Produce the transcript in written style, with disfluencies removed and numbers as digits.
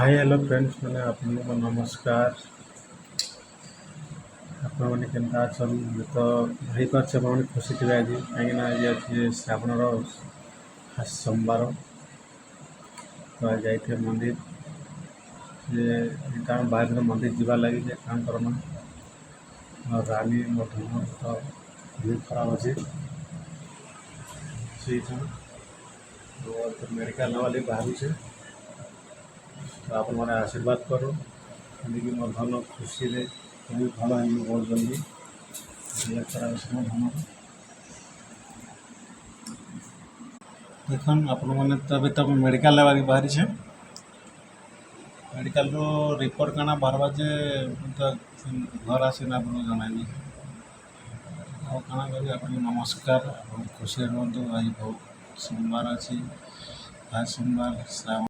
hi hello friends मैंने आपको नमस्कार आपने केन्ता अछन तो भाई पार्छ आपने खुशी थे आज कहीं आज आज श्रावण फास्ट सोमवार तो आज जाइए मंदिर जे बाहर मंदिर जीवा लगी जे काम करना और रानी मधुम तो भी खराब अच्छे तो मेडिकल वाली बाहर से तो आप मैंने आशीर्वाद करो कि मोर भल खुशी रे भी भल हो बहुत जल्दी देखन आप मैंने तो मेडिकल लेवाक बाहरी से मेडिकल रिपोर्ट काना बार बाजे तो घर आसीना आपको जनइबी और काना करी आप नमस्कार बहुत खुशी रुहतु आज बहुत सोमवार अच्छी आज सोमवार श्रावण